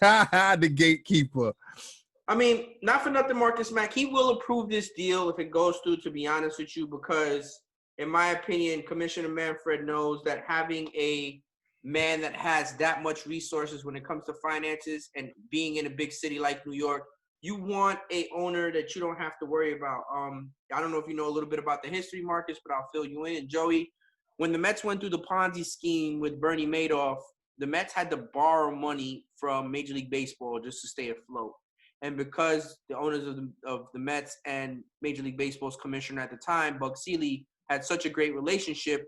Speaker 1: The gatekeeper.
Speaker 2: I mean, not for nothing, Marcus Mack. He will approve this deal if it goes through, to be honest with you, because in my opinion, Commissioner Manfred knows that having a man that has that much resources when it comes to finances and being in a big city like New York, you want a owner that you don't have to worry about. I don't know if you know a little bit about the history, Marcus, but I'll fill you in. And Joey, when the Mets went through the Ponzi scheme with Bernie Madoff, the Mets had to borrow money from Major League Baseball just to stay afloat. And because the owners of the Mets and Major League Baseball's commissioner at the time, Buck Seeley, had such a great relationship,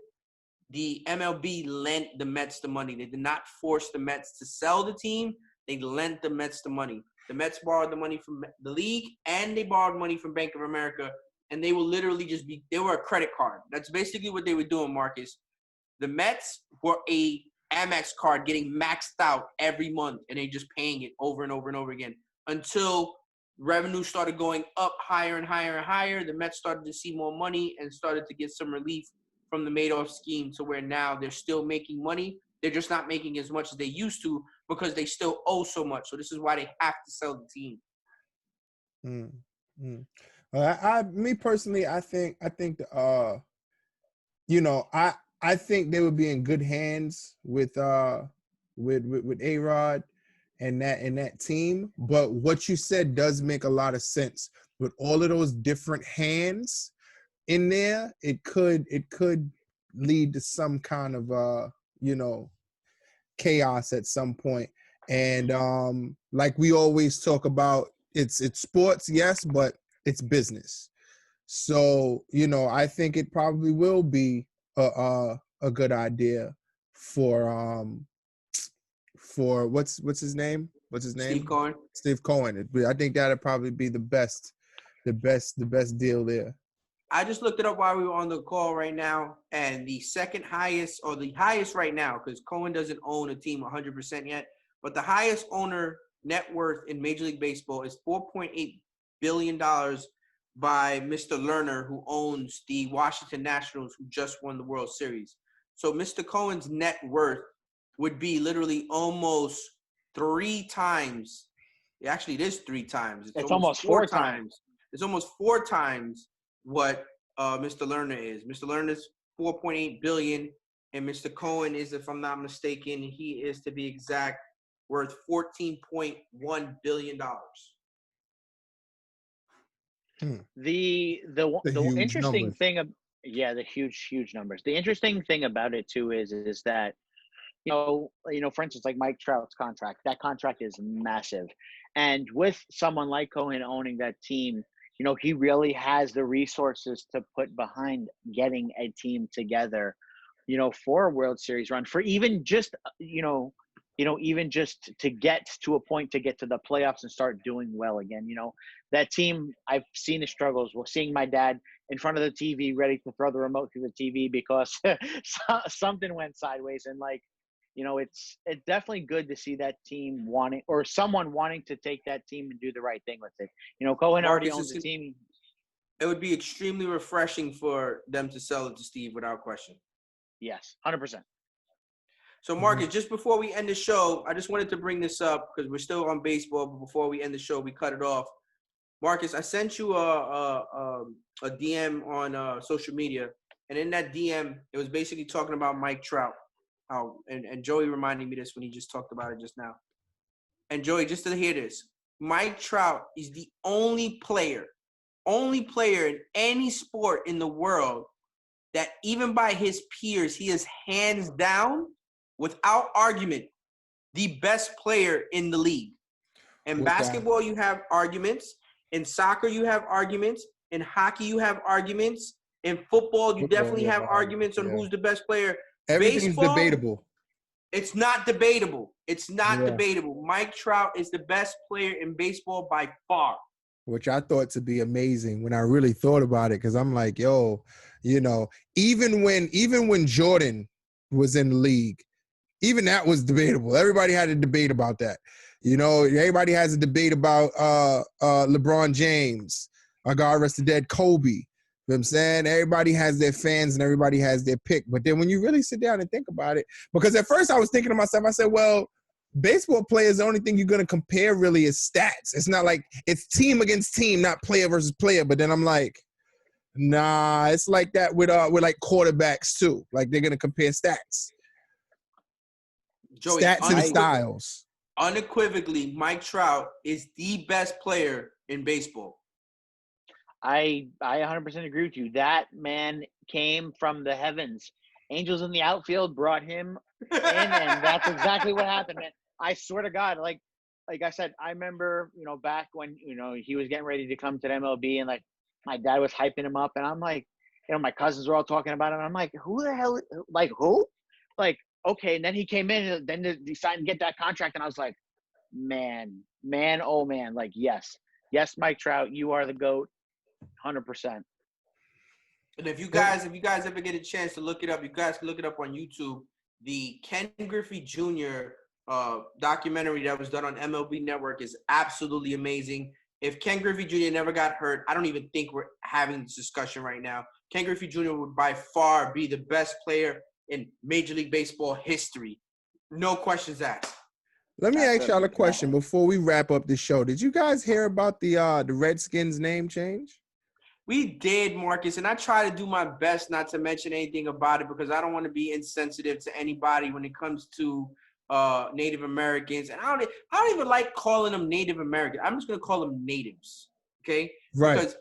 Speaker 2: the MLB lent the Mets the money. They did not force the Mets to sell the team. They lent the Mets the money. The Mets borrowed the money from the league, and they borrowed money from Bank of America, and they will literally they were a credit card. That's basically what they were doing, Marcus. The Mets were a Amex card getting maxed out every month, and they just paying it over and over and over again until revenue started going up higher and higher and higher. The Mets started to see more money and started to get some relief from the Madoff scheme to where now they're still making money. They're just not making as much as they used to because they still owe so much. So this is why they have to sell the team.
Speaker 1: Me personally, I think I think they would be in good hands with A-Rod and that team. But what you said does make a lot of sense. With all of those different hands in there, it could lead to some kind of chaos at some point. And like we always talk about, it's sports, yes, but it's business. So I think it probably will be a good idea for what's his name?
Speaker 2: Steve Cohen.
Speaker 1: Steve Cohen. I think that'd probably be the best deal there.
Speaker 2: I just looked it up while we were on the call right now, and the second highest, or the highest right now, because Cohen doesn't own a team 100% yet, but the highest owner net worth in Major League Baseball is $4.8 billion by Mr. Lerner, who owns the Washington Nationals, who just won the World Series. So Mr. Cohen's net worth would be literally almost 3 times. Actually, it is 3 times.
Speaker 3: It's almost 4 times.
Speaker 2: It's almost 4 times what Mr. Lerner is. Mr. Lerner is $4.8 billion, and Mr. Cohen is, if I'm not mistaken, he is, to be exact, worth $14.1 billion.
Speaker 3: The interesting thing of the huge numbers. The interesting thing about it too is that for instance, like Mike Trout's contract, that contract is massive, and with someone like Cohen owning that team, he really has the resources to put behind getting a team together, for a World Series run, for even just even just to get to a point to get to the playoffs and start doing well again. That team, I've seen the struggles. We're seeing my dad in front of the TV ready to throw the remote through the TV because something went sideways. And it's definitely good to see that team someone wanting to take that team and do the right thing with it. Cohen already owns the team.
Speaker 2: It would be extremely refreshing for them to sell it to Steve without question.
Speaker 3: Yes, 100%.
Speaker 2: So, Marcus, just before we end the show, I just wanted to bring this up because we're still on baseball, but before we end the show, we cut it off. Marcus, I sent you a DM on social media, and in that DM, it was basically talking about Mike Trout. And Joey reminded me this when he just talked about it just now. And Joey, just to hear this, Mike Trout is the only player in any sport in the world that even by his peers, he is hands down, without argument, the best player in the league. In basketball, you have arguments. In soccer, you have arguments. In hockey, you have arguments. In football, you definitely have arguments on who's the best player.
Speaker 1: Everything's debatable.
Speaker 2: It's not debatable. It's not debatable. Mike Trout is the best player in baseball by far.
Speaker 1: Which I thought to be amazing when I really thought about it, because I'm like, even when Jordan was in the league, even that was debatable. Everybody had a debate about that. Everybody has a debate about LeBron James, God rest the dead, Kobe. You know what I'm saying? Everybody has their fans and everybody has their pick. But then when you really sit down and think about it, because at first I was thinking to myself, I said, well, baseball players, the only thing you're gonna compare really is stats. It's not like it's team against team, not player versus player. But then I'm like, nah, it's like that with like quarterbacks too. Like they're gonna compare stats,
Speaker 2: Joey,
Speaker 1: stats and styles.
Speaker 2: unequivocally, Mike Trout is the best player in baseball.
Speaker 3: I 100% agree with you. That man came from the heavens. Angels in the outfield brought him in, and that's exactly what happened, man. I swear to God, like I said, I remember, back when, he was getting ready to come to the MLB, and like my dad was hyping him up, and I'm like, my cousins were all talking about him. And I'm like, who the hell, like who? Like, okay. And then he came in, and then decided to get that contract. And I was like, man, oh man, like, yes, Mike Trout, you are the GOAT, 100%.
Speaker 2: And if you guys ever get a chance to look it up, you guys can look it up on YouTube. The Ken Griffey Jr. Documentary that was done on MLB Network is absolutely amazing. If Ken Griffey Jr. never got hurt, I don't even think we're having this discussion right now. Ken Griffey Jr. would by far be the best player in Major League Baseball history. No questions asked.
Speaker 1: Let me ask y'all a question before we wrap up the show. Did you guys hear about the Redskins name change?
Speaker 2: We did, Marcus, and I try to do my best not to mention anything about it because I don't want to be insensitive to anybody when it comes to Native Americans. And I don't even like calling them Native American. I'm just going to call them natives, okay?
Speaker 1: Right.
Speaker 2: Because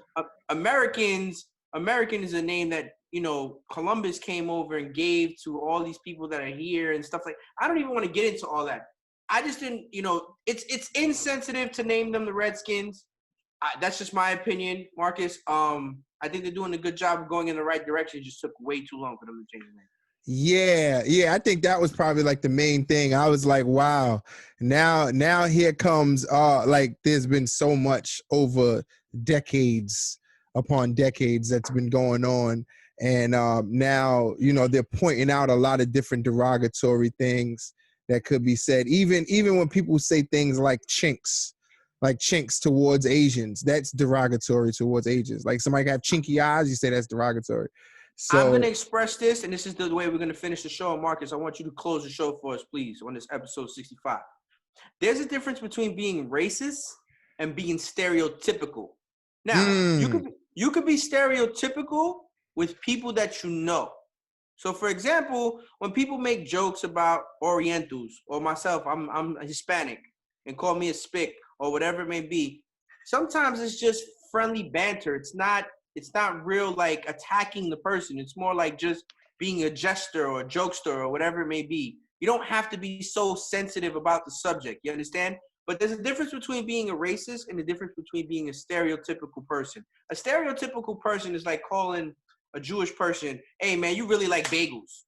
Speaker 2: American is a name that, Columbus came over and gave to all these people that are here and stuff like that. I don't even want to get into all that. I just didn't, it's insensitive to name them the Redskins. That's just my opinion, Marcus. I think they're doing a good job of going in the right direction. It just took way too long for them to change the name.
Speaker 1: Yeah. I think that was probably like the main thing. I was like, wow. Now here comes like there's been so much over decades upon decades that's been going on. And now, they're pointing out a lot of different derogatory things that could be said. Even when people say things like chinks towards Asians, that's derogatory towards Asians. Like somebody have chinky eyes, you say that's derogatory. So
Speaker 2: I'm going to express this, and this is the way we're going to finish the show. Marcus, I want you to close the show for us, please, on this episode 65. There's a difference between being racist and being stereotypical. Now, you could be stereotypical with people that you know. So, for example, when people make jokes about Orientals or myself, I'm Hispanic, and call me a spick or whatever it may be, sometimes it's just friendly banter. It's not real like attacking the person. It's more like just being a jester or a jokester or whatever it may be. You don't have to be so sensitive about the subject. You understand? But there's a difference between being a racist and the difference between being a stereotypical person. A stereotypical person is like calling a Jewish person, hey man, you really like bagels.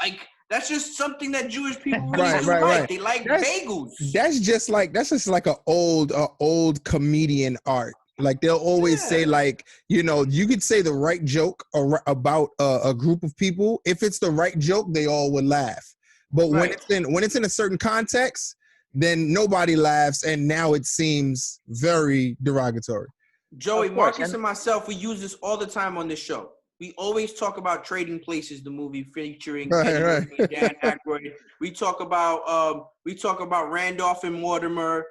Speaker 2: Like that's just something that Jewish people really do like. They like bagels. That's just like
Speaker 1: a old comedian art. Like they'll always say like, you could say the right joke about a group of people. If it's the right joke, they all would laugh. But when it's in a certain context, then nobody laughs, and now it seems very derogatory.
Speaker 2: Joey, Marcus, and myself, we use this all the time on this show. We always talk about Trading Places, the movie featuring Dan Aykroyd. We talk about Randolph and Mortimer,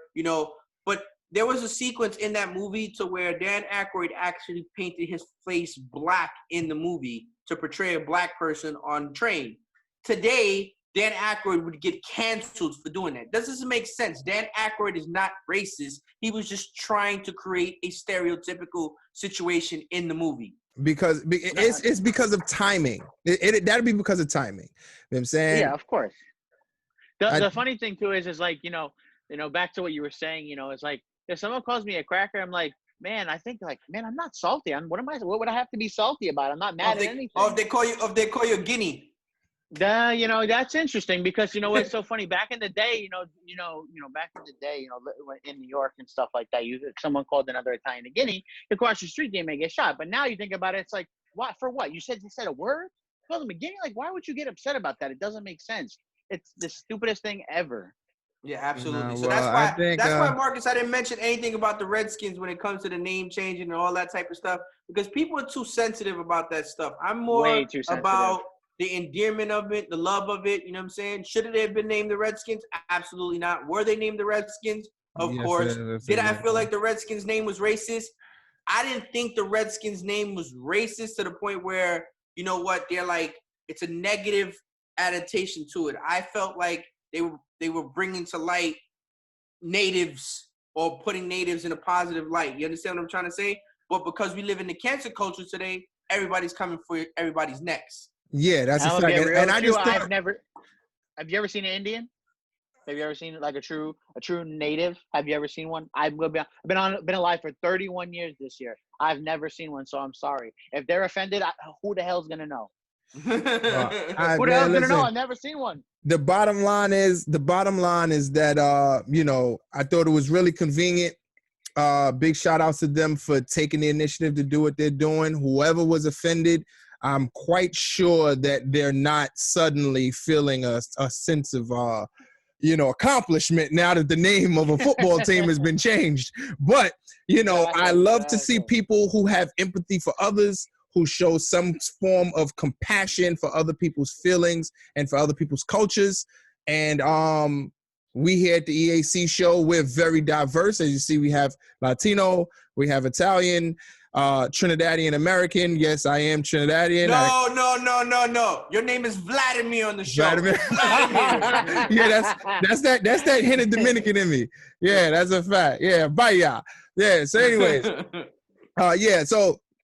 Speaker 2: but there was a sequence in that movie to where Dan Aykroyd actually painted his face black in the movie to portray a black person on train. Today, Dan Aykroyd would get canceled for doing that. Doesn't make sense. Dan Aykroyd is not racist. He was just trying to create a stereotypical situation in the movie.
Speaker 1: Because it's because of timing. That'd be because of timing. You know what I'm saying?
Speaker 3: Yeah, of course. The funny thing too is like, back to what you were saying, it's like if someone calls me a cracker, I'm like, man, I think like, man, I'm not salty. What would I have to be salty about? I'm not mad at anything.
Speaker 2: If they call you a guinea.
Speaker 3: That's interesting because what's so funny. Back in the day, back in the day, in New York and stuff like that, someone called another Italian a guinea, across the street they may get shot. But now you think about it, it's like, what for? What you said a word? Call them a guinea? Like, why would you get upset about that? It doesn't make sense. It's the stupidest thing ever.
Speaker 2: Yeah, absolutely. So that's why, Marcus, I didn't mention anything about the Redskins when it comes to the name changing and all that type of stuff because people are too sensitive about that stuff. I'm more about the endearment of it, the love of it. You know what I'm saying? Should they have been named the Redskins? Absolutely not. Were they named the Redskins? Of course. Did I feel like the Redskins name was racist? I didn't think the Redskins name was racist to the point where, you know what, they're like, it's a negative adaptation to it. I felt like they were bringing to light natives or putting natives in a positive light. You understand what I'm trying to say? But because we live in the cancer culture today, everybody's coming for everybody's necks.
Speaker 1: Yeah, that's a fact. And I just think,
Speaker 3: have you ever seen an Indian? Have you ever seen like a true native? Have you ever seen one? I've been alive for 31 years this year. I've never seen one, so I'm sorry. If they're offended, who the hell's gonna know? Who the hell's gonna know? I've never seen one.
Speaker 1: The bottom line is that you know, I thought it was really convenient. Big shout outs to them for taking the initiative to do what they're doing. Whoever was offended, I'm quite sure that they're not suddenly feeling a sense of you know, accomplishment now that the name of a football team has been changed. But, you know, I love to see people who have empathy for others, who show some form of compassion for other people's feelings and for other people's cultures. And we here at the EAC Show, we're very diverse. As you see, we have Latino, we have Italian, Trinidadian American. Yes, I am Trinidadian.
Speaker 2: No. Your name is Vladimir on the show.
Speaker 1: Vladimir. Yeah, that's that hint of Dominican in me. Yeah, that's a fact. Yeah, bye. Yeah. So, anyways,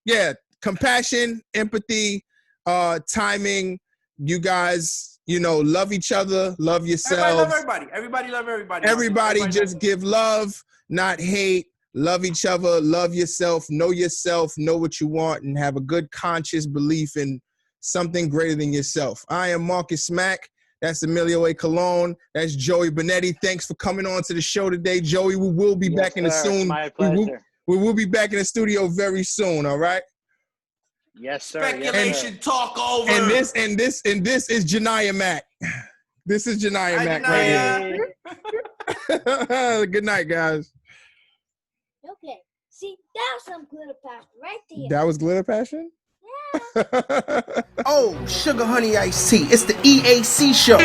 Speaker 1: yeah. Compassion, empathy, timing. You guys, you know, love each other, love yourselves.
Speaker 2: Everybody love everybody.
Speaker 1: Everybody just give love, not hate. Love each other, love yourself, know what you want, and have a good conscious belief in something greater than yourself. I am Marcus Mack. That's Emilio A. Colon. That's Joey Benetti. Thanks for coming on to the show today, Joey. We will be back in the soon.
Speaker 3: My pleasure.
Speaker 1: We will be back in the studio very soon. All right.
Speaker 3: Yes, sir.
Speaker 2: Speculation talk over.
Speaker 1: And this is Janiyah Mack. This is Janiyah Mack right here. Good night, guys.
Speaker 4: Okay. See, that was some glitter passion right there.
Speaker 1: That was glitter passion?
Speaker 4: Yeah.
Speaker 5: Oh, sugar honey iced tea. It's the EAC show.